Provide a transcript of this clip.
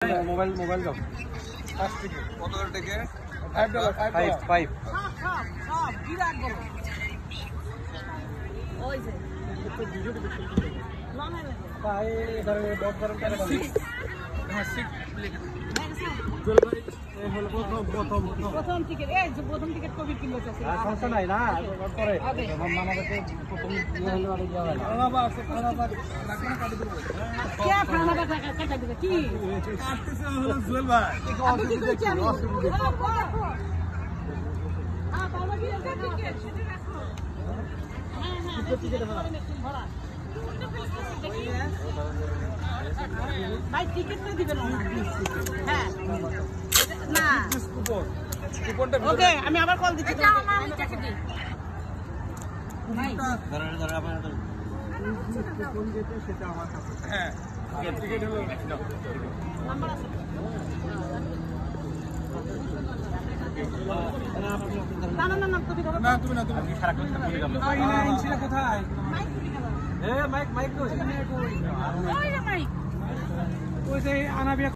Mobile দাও। কত ticket? $5 সব বিরাট বড় ওই যে ভাই ধরে 10 12 টাকা দাও। হ্যাঁ 6 লিখে জলপাই এই হলো প্রথম টিকিট এই যে প্রথম টিকিট কোভিড কিনলো চাচা সমস্যা নাই না পরে মামাকে প্রথম ইয়ে হলো আর ইয়া হয় না। বাবা রাখনা কাটি দেব। কে খানা কাটা দিবে কি কাটতেছে হলো জুয়েল ভাই। আপনি কি কইছেন বাবা কি টিকিট সেটা রাখো হ্যাঁ ভাই টিকিট তো দিবেন না হ্যাঁ না কুপনটা ওকে আমি আবার কল দিচ্ছি এটা আমার আমি টাকা দিই ভাই ধরে আপনাদের কোন যেতে সেটা আমার কাছে। হ্যাঁ টিকিট হলো নাম্বার আছে না তুমি ধরো না তুমি সারাক্ষণ বলে গেল ইনসিলা কোথায়? মাইক মাইক কই? ওই মাইক ওই যে আনাবিয়া